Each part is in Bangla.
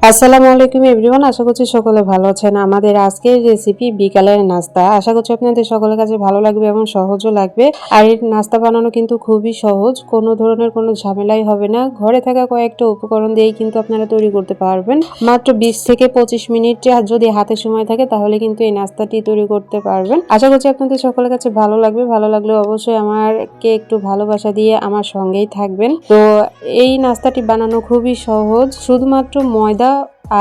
আসসালামু আলাইকুম এভরিওয়ান, আশা করছি সকলে ভালো আছেন। আমাদের আজকের রেসিপি বিকালের নাস্তা। আশা করছি আপনাদের সকলের কাছে ভালো লাগবে এবং সহজও লাগবে। আর এই নাস্তা বানানো কিন্তু খুবই সহজ, কোনো ধরনের কোনো ঝামেলাই হবে না। ঘরে থাকা কয়েকটা উপকরণ দিয়েই কিন্তু আপনারা তৈরি করতে পারবেন। মাত্র 20 থেকে 25 মিনিট যদি হাতে সময় থাকে তাহলে কিন্তু এই নাস্তাটি তৈরি করতে পারবেন। আশা করছি আপনাদের সকলের কাছে ভালো লাগবে। ভালো লাগলে অবশ্যই আমাকে একটু ভালোবাসা দিয়ে আমার সঙ্গেই থাকবেন। তো এই নাস্তাটি বানানো খুবই সহজ, শুধুমাত্র ময়দা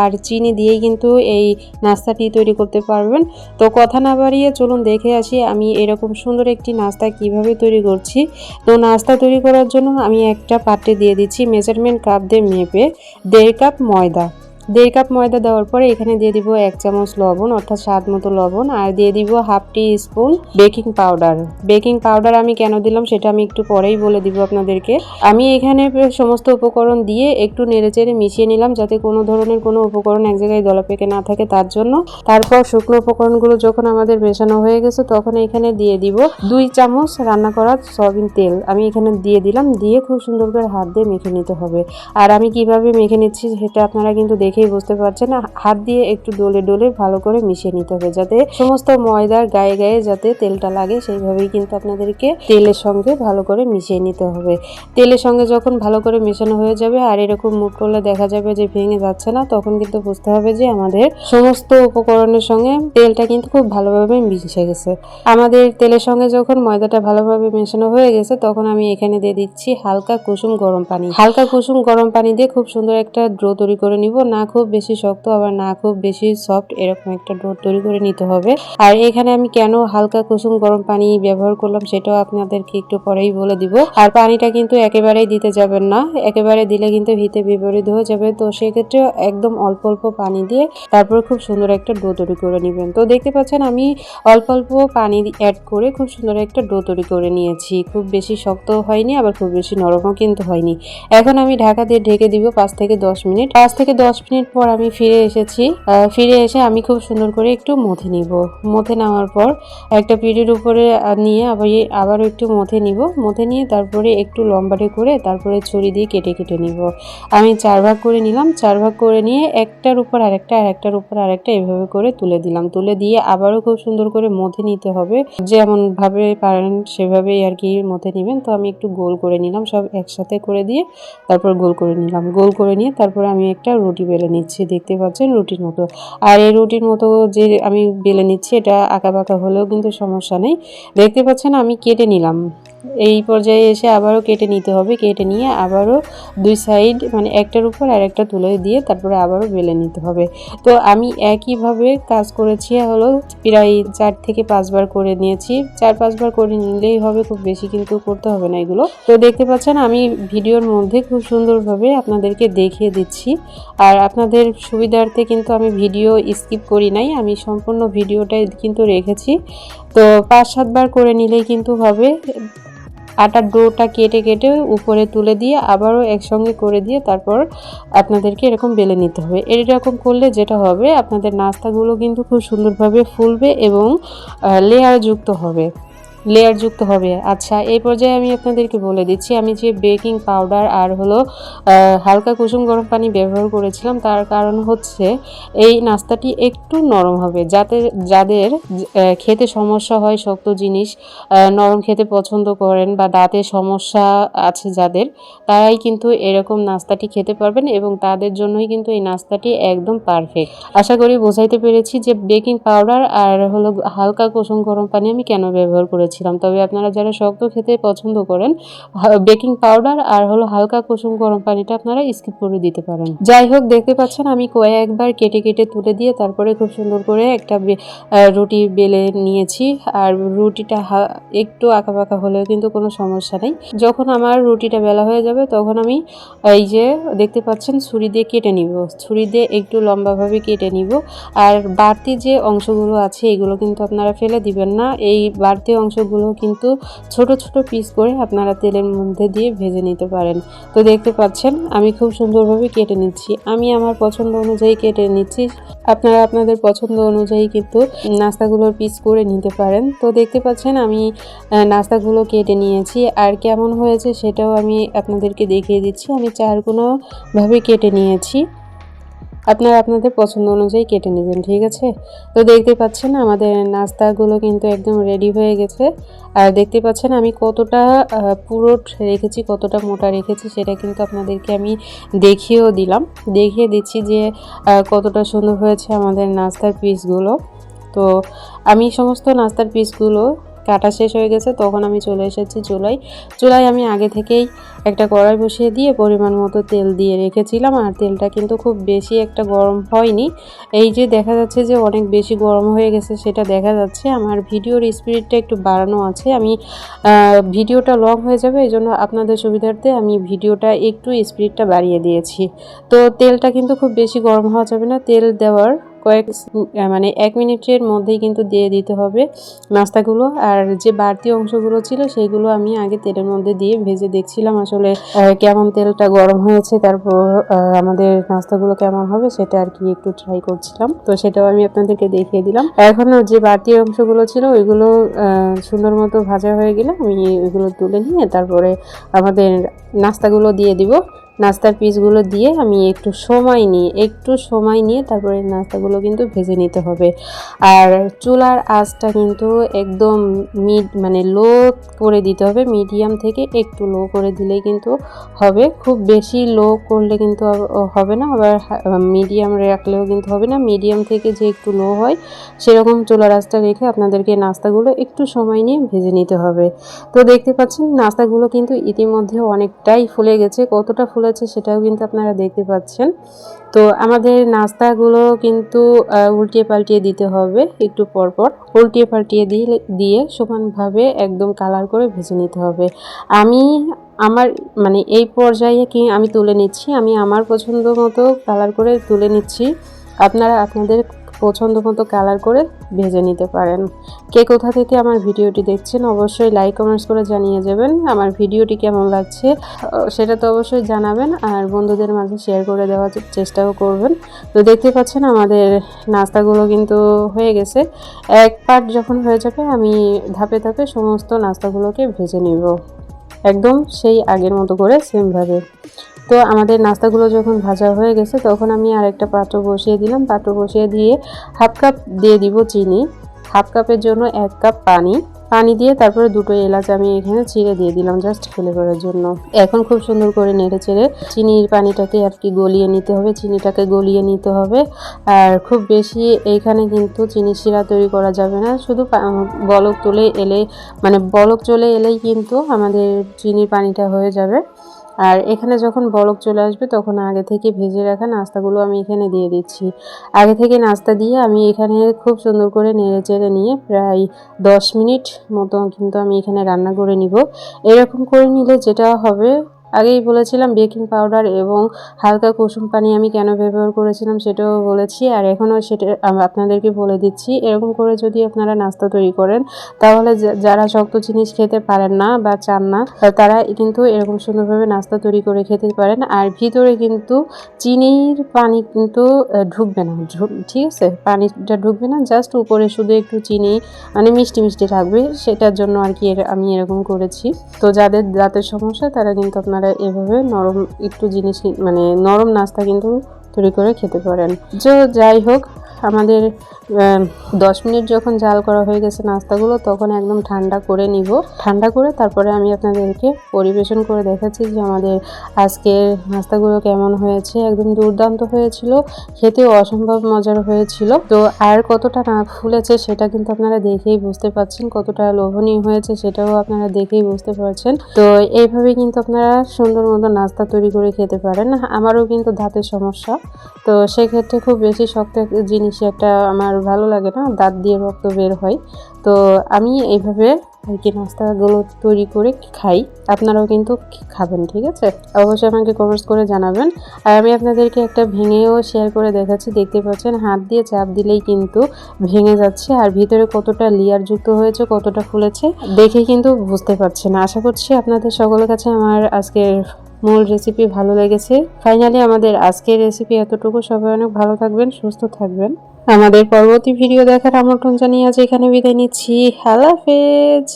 আর চিনি দিয়েই কিন্তু এই নাস্তাটি তৈরি করতে পারবেন। তো কথা না বাড়িয়ে চলুন দেখে আসি আমি এরকম সুন্দর একটি নাস্তা কিভাবে তৈরি করছি। তো নাস্তা তৈরি করার জন্য আমি একটা পাত্রে দিয়ে দিচ্ছি মেজারমেন্ট কাপ দিয়ে মেপে 1.5 কাপ ময়দা। 1.5 কাপ ময়দা দেওয়ার পরে এখানে দিয়ে দিব 1 চামচ লবণ, অর্থাৎ স্বাদ মতো লবণ, আর দিয়ে দিব half teaspoon baking powder. Baking powder আমি কেন দিলাম সেটা আমি একটু পরেই বলে দিব আপনাদেরকে। আমি এখানে সমস্ত উপকরণ দিয়ে একটু নেড়েচেড়ে মিশিয়ে নিলাম যাতে কোনো ধরনের কোনো উপকরণ এক জায়গায় দলা পেকে না থাকে তার জন্য। তারপর শুকনো উপকরণগুলো যখন আমাদের মেশানো হয়ে গেছে তখন এখানে দিয়ে দিব 2 চামচ রান্না করা সয়াবিন তেল। আমি এখানে দিয়ে দিলাম, দিয়ে খুব সুন্দর করে হাত দিয়ে মেখে নিতে হবে। আর আমি কিভাবে মেখে নিচ্ছি সেটা আপনারা কিন্তু দেখেই বুঝতে পারছেন। হাত দিয়ে একটু ডলে ডলে ভালো করে মিশিয়ে নিতে হবে যাতে সমস্ত ময়দার গায়ে গায়ে যাতে তেলটা লাগে, সেইভাবেই কিন্তু আপনাদেরকে তেলের সঙ্গে ভালো করে মিশিয়ে নিতে হবে। তেলের সঙ্গে যখন ভালো করে মেশানো হয়ে যাবে আর এরকম মুখ করলে দেখা যাবে যে ভেঙে যাচ্ছে না, তখন কিন্তু বুঝতে হবে যে আমাদের সমস্ত উপকরণের সঙ্গে তেলটা কিন্তু খুব ভালোভাবে মিশে গেছে। আমাদের তেলের সঙ্গে যখন ময়দাটা ভালোভাবে মেশানো হয়ে গেছে তখন আমি এখানে দিয়ে দিচ্ছি হালকা কুসুম গরম পানি। হালকা কুসুম গরম পানি দিয়ে খুব সুন্দর একটা ডো তৈরি করে নিব, না খুব বেশি শক্ত আবার না খুব বেশি সফট, এরকম একটা ডো তৈরি করে নিতে হবে। আর এখানে আমি কেন হালকা কুসুম গরম পানি ব্যবহার করলাম সেটাও আপনাদেরকে একটু পরেই বলে দিব। আর পানিটা কিন্তু একেবারেই দিতে যাবেন না, একেবারে দিলে কিন্তু হিতে বিপরীত হয়ে যাবে। তো সেক্ষেত্রে একদম অল্প অল্প পানি দিয়ে তারপর খুব সুন্দর একটা ডো তৈরি করে নেবেন। তো দেখতে পাচ্ছেন আমি অল্প অল্প পানি অ্যাড করে খুব সুন্দর একটা ডো তৈরি করে নিয়েছি। খুব বেশি শক্ত হয়নি আবার খুব বেশি নরমও কিন্তু হয়নি। এখন আমি ঢাকা দিয়ে ঢেকে দিব 5 থেকে 10 মিনিট। 5 থেকে 10 মিনিট পর আমি ফিরে এসেছি। ফিরে এসে আমি খুব সুন্দর করে একটু মথে নিব। মথে নেওয়ার পর একটা পিঠের উপরে নিয়ে আবারও একটু মথে নিব। মথে নিয়ে তারপরে একটু লম্বাটে করে তারপরে ছুরি দিয়ে কেটে কেটে নিব। আমি 4 ভাগ করে নিলাম। 4 ভাগ করে নিয়ে একটার উপর আরেকটা আর একটার উপর আরেকটা এভাবে করে তুলে দিলাম। তুলে দিয়ে আবারও খুব সুন্দর করে মথে নিতে হবে, যেমন ভাবে পারেন সেভাবেই আর কি মথে নেবেন। তো আমি একটু গোল করে নিলাম, সব একসাথে করে দিয়ে তারপর গোল করে নিলাম। গোল করে নিয়ে তারপর আমি একটা রুটি বেলে নিচ্ছি, দেখতে পাচ্ছেন রুটির মতো। আর এই রুটির মতো যে আমি বেলে নিচ্ছি এটা আঁকা বাঁকা হলেও কিন্তু সমস্যা নেই। দেখতে পাচ্ছেন আমি কেটে নিলাম। এই পর্যায়ে এসে আবারও কেটে নিতে হবে। কেটে নিয়ে আবারও 2 সাইড মানে একটার উপর আর একটা তুলে দিয়ে তারপরে আবারও বেলে নিতে হবে। তো আমি একইভাবে কাজ করেছি হলো প্রায় 4 থেকে 5 বার করে নিয়েছি। 4-5 বার করে নিলেই হবে, খুব বেশি কিন্তু করতে হবে না এগুলো। তো দেখতে পাচ্ছেন আমি ভিডিওর মধ্যে খুব সুন্দরভাবে আপনাদেরকে দেখিয়ে দিচ্ছি। আর আপনাদের সুবিধার্থে কিন্তু আমি ভিডিও স্কিপ করি নাই, আমি সম্পূর্ণ ভিডিওটাই কিন্তু রেখেছি। তো 5-7 বার করে নিলেই কিন্তু হবে। আটার ডোটা কেটে কেটে উপরে তুলে দিয়ে আবারও একসঙ্গে করে দিয়ে তারপর আপনাদেরকে এরকম বেলে নিতে হবে। এরকম করলে যেটা হবে আপনাদের নাস্তাগুলো কিন্তু খুব সুন্দরভাবে ফুলবে এবং লেয়ার যুক্ত হবে। আচ্ছা, এই পর্যায়ে আমি আপনাদেরকে বলে দিচ্ছি আমি যে বেকিং পাউডার আর হলো হালকা কুসুম গরম পানি ব্যবহার করেছিলাম তার কারণ হচ্ছে এই নাস্তাটি একটু নরম হবে, যাদের খেতে সমস্যা হয় শক্ত জিনিস, নরম খেতে পছন্দ করেন বা দাঁতের সমস্যা আছে যাদের, তারাই কিন্তু এরকম নাস্তাটি খেতে পারবেন এবং তাদের জন্যই কিন্তু এই নাস্তাটি একদম পারফেক্ট। আশা করি বোঝাইতে পেরেছি যে বেকিং পাউডার আর হলো হালকা কুসুম গরম পানি আমি কেন ব্যবহার করেছিলাম। তবে আপনারা যারা শক্ত খেতে পছন্দ করেন বেকিং পাউডার আর হলো হালকা কুসুম গরম পানিটা আপনারা স্কিপ করে দিতে পারেন। যাই হোক, দেখতে পাচ্ছেন আমি কয়েকবার কেটে কেটে তুলে দিয়ে তারপরে খুব সুন্দর করে একটা রুটি বেলে নিয়েছি। আর রুটিটা একটু আঁকা বাঁকা হলেও কিন্তু কোনো সমস্যা নেই। যখন আমার রুটিটা বেলা হয়ে যাবে তখন আমি এই যে দেখতে পাচ্ছেন ছুরি দিয়ে কেটে নিব। ছুরি দিয়ে একটু লম্বাভাবে কেটে নিব। আর বাড়তি যে অংশগুলো আছে এগুলো কিন্তু আপনারা ফেলে দিবেন না। এই বাড়তি অংশগুলো কিন্তু ছোট ছোট পিস করে আপনারা তেলের মধ্যে দিয়ে ভেজে নিতে পারেন। তো দেখতে পাচ্ছেন আমি খুব সুন্দরভাবে কেটে নিচ্ছি। আমি আমার পছন্দ অনুযায়ী কেটে নিচ্ছি, আপনারা আপনাদের পছন্দ অনুযায়ী কিন্তু নাস্তাগুলোর পিস করে নিতে পারেন। তো দেখতে পাচ্ছেন আমি নাস্তাগুলো কেটে নিয়েছি আর কেমন হয়েছে সেটাও আমি আপনাদেরকে দেখিয়ে দিচ্ছি। আমি 4 কোণাভাবে কেটে নিয়েছি। আপনারা আপনাদের পছন্দ অনুযায়ী কেটে নেবেন, ঠিক আছে। তো দেখতে পাচ্ছেন আমাদের নাস্তাগুলো কিন্তু একদম রেডি হয়ে গেছে। আর দেখতে পাচ্ছেন আমি কতটা পুরো রেখেছি, কতটা মোটা রেখেছি, সেটা কিন্তু আপনাদেরকে আমি দেখিয়ে দিচ্ছি যে কতটা সুন্দর হয়েছে আমাদের নাস্তার পিসগুলো। তো আমি সমস্ত নাস্তার পিসগুলো কাটা শেষ হয়ে গেছে, তখন আমি চলে এসেছি চুলায় আমি আগে থেকেই একটা কড়াই বসিয়ে দিয়ে পরিমাণ মতো তেল দিয়ে রেখেছিলাম। আর তেলটা কিন্তু খুব বেশি একটা গরম হয়নি, এই যে দেখা যাচ্ছে যে অনেক বেশি গরম হয়ে গেছে সেটা দেখা যাচ্ছে। আমার ভিডিওর স্পিডটা একটু বাড়ানো আছে, আমি ভিডিওটা লং হয়ে যাবে এই জন্য আপনাদের সুবিধার্থে আমি ভিডিওটা একটু স্পিডটা বাড়িয়ে দিয়েছি। তো তেলটা কিন্তু খুব বেশি গরম হওয়া যাবে না, তেল দেওয়ার মানে 1 মিনিটের মধ্যেই কিন্তু দিয়ে দিতে হবে নাস্তাগুলো। আর যে বাড়তি অংশগুলো ছিল সেগুলো আমি আগে তেলের মধ্যে দিয়ে ভেজে দেখছিলাম আসলে কেমন তেলটা গরম হয়েছে, তারপর আমাদের নাস্তাগুলো কেমন হবে সেটা আর কি একটু ট্রাই করছিলাম। তো সেটাও আমি আপনাদেরকে দেখিয়ে দিলাম। এখন যে বাড়তি অংশগুলো ছিল ওইগুলো সুন্দর মতো ভাজা হয়ে গেলে আমি ওইগুলো তুলে নিয়ে তারপরে আমাদের নাস্তাগুলো দিয়ে দিব। নাস্তার পিসগুলো দিয়ে আমি একটু সময় নিয়ে তারপরে নাস্তাগুলো কিন্তু ভেজে নিতে হবে। আর চুলার আঁচটা কিন্তু একদম মানে লো করে দিতে হবে, মিডিয়াম থেকে একটু লো করে দিলেই কিন্তু হবে। খুব বেশি লো করলে কিন্তু হবে না, আবার মিডিয়াম রাখলেও কিন্তু হবে না। মিডিয়াম থেকে যে একটু লো হয় সেরকম চুলার আঁচটা রেখে আপনাদেরকে নাস্তাগুলো একটু সময় নিয়ে ভেজে নিতে হবে। তো দেখতে পাচ্ছেন নাস্তাগুলো কিন্তু ইতিমধ্যে অনেকটাই ফুলে গেছে, কতটা ফুলেছে সেটাও কিন্তু আপনারা দেখতে পাচ্ছেন। তো আমাদের নাস্তাগুলো কিন্তু উল্টিয়ে পাল্টিয়ে দিতে হবে, একটু পরপর উল্টিয়ে পাল্টিয়ে দিয়ে সমানভাবে একদম কালার করে ভেজে নিতে হবে। আমার মানে এই পর্যায়ে আমি তুলে নিচ্ছি, আমি আমার পছন্দ মতো কালার করে তুলে নিচ্ছি। আপনারা আপনাদের পছন্দ মতো কালার করে ভেজে নিতে পারেন। কে কোথা থেকে আমার ভিডিওটি দেখছেন অবশ্যই লাইক কমেন্টস করে জানিয়ে যাবেন। আমার ভিডিওটি কেমন লাগছে সেটা তো অবশ্যই জানাবেন, আর বন্ধুদের মাঝে শেয়ার করে দেওয়ার চেষ্টাও করবেন। তো দেখতে পাচ্ছেন আমাদের নাস্তাগুলো কিন্তু হয়ে গেছে। এক পার্ট যখন হয়ে যাবে আমি ধাপে ধাপে সমস্ত নাস্তাগুলোকে ভেজে নিব, একদম সেই আগের মতো করে সেমভাবে। তো আমাদের নাস্তাগুলো যখন ভাজা হয়ে গেছে তখন আমি আরেকটা পাত্র বসিয়ে দিলাম। পাত্র বসিয়ে দিয়ে 1/2 কাপ দিয়ে দিব চিনি, 1/2 কাপের জন্য 1 কাপ পানি দিয়ে তারপরে 2টো এলাচ আমি এখানে ছিঁড়ে দিয়ে দিলাম জাস্ট ফ্লেভারের জন্য। এখন খুব সুন্দর করে নেড়ে চেড়ে চিনির পানিটাকে আর কি গলিয়ে নিতে হবে, চিনিটাকে গলিয়ে নিতে হবে। আর খুব বেশি এইখানে কিন্তু চিনি শিরা তৈরি করা যাবে না, শুধু বলক চলে এলেই কিন্তু আমাদের চিনির পানিটা হয়ে যাবে। আর এখানে যখন বলক চলে আসবে তখন আগে থেকে ভেজে রাখা নাস্তাগুলো আমি এখানে দিয়ে দিচ্ছি। আগে থেকে নাস্তা দিয়ে আমি এখানে খুব সুন্দর করে নেড়ে চেড়ে নিয়ে প্রায় 10 মিনিট মতো কিন্তু আমি এখানে রান্না করে নিব। এরকম করে নিলে যেটা হবে, আগেই বলেছিলাম বেকিং পাউডার এবং হালকা কুসুম পানি আমি কেন ব্যবহার করেছিলাম সেটাও বলেছি, আর এখনও সেটা আপনাদেরকে বলে দিচ্ছি। এরকম করে যদি আপনারা নাস্তা তৈরি করেন তাহলে যারা শক্ত জিনিস খেতে পারেন না বা চান না তারা কিন্তু এরকম সুন্দরভাবে নাস্তা তৈরি করে খেতে পারেন। আর ভিতরে কিন্তু চিনির পানি কিন্তু ঢুকবে না, ঠিক আছে, পানিটা ঢুকবে না, জাস্ট উপরে শুধু একটু চিনি মানে মিষ্টি মিষ্টি থাকবে, সেটার জন্য আর কি আমি এরকম করেছি। তো যাদের দাঁতের সমস্যা তারা কিন্তু আপনারা এভাবে নরম একটু জিনিস মানে নরম নাস্তা কিন্তু তৈরি করে খেতে পারেন। যাই হোক, আমাদের 10 মিনিট যখন জাল করা হয়ে গেছে নাস্তাগুলো তখন একদম ঠান্ডা করে নিব। ঠান্ডা করে তারপরে আমি আপনাদেরকে পরিবেশন করে দেখাচ্ছি যে আমাদের আজকের নাস্তাগুলো কেমন হয়েছে। একদম দুর্দান্ত হয়েছিল, খেতেও অসম্ভব মজার হয়েছিল। তো আর কতটা না ফুলেছে সেটা কিন্তু আপনারা দেখেই বুঝতে পারছেন, কতটা লোভনীয় হয়েছে সেটাও আপনারা দেখেই বুঝতে পারছেন। তো এইভাবে কিন্তু আপনারা সুন্দর মতো নাস্তা তৈরি করে খেতে পারেন। আমারও কিন্তু দাঁতের সমস্যা, তো সেক্ষেত্রে খুব বেশি শক্ত জিনিস একটা আমার ভালো লাগে না, দাঁত দিয়ে রক্ত বের হয়। তো আমি এইভাবে আর কি নাস্তাগুলো তৈরি করে খাই, আপনারাও কিন্তু খাবেন, ঠিক আছে। অবশ্যই আমাকে কমেন্টস করে জানাবেন। আর আমি আপনাদেরকে একটা ভেঙেও শেয়ার করে দেখাচ্ছি, দেখতে পাচ্ছেন হাত দিয়ে চাপ দিলেই কিন্তু ভেঙে যাচ্ছে, আর ভিতরে কতটা লেয়ার যুক্ত হয়েছে, কতটা ফুলেছে দেখে কিন্তু বুঝতে পারছেন। আশা করছি আপনাদের সকলের কাছে আমার আজকের মূল রেসিপি ভালো লেগেছে। ফাইনালি আমাদের আজকের রেসিপি এতটুকু। সবাই অনেক ভালো থাকবেন, সুস্থ থাকবেন। আমাদের পরবর্তী ভিডিও দেখার আমন্ত্রণ জানিয়ে আজ এখানে বিদায় নিচ্ছি। আল্লাহ হাফেজ।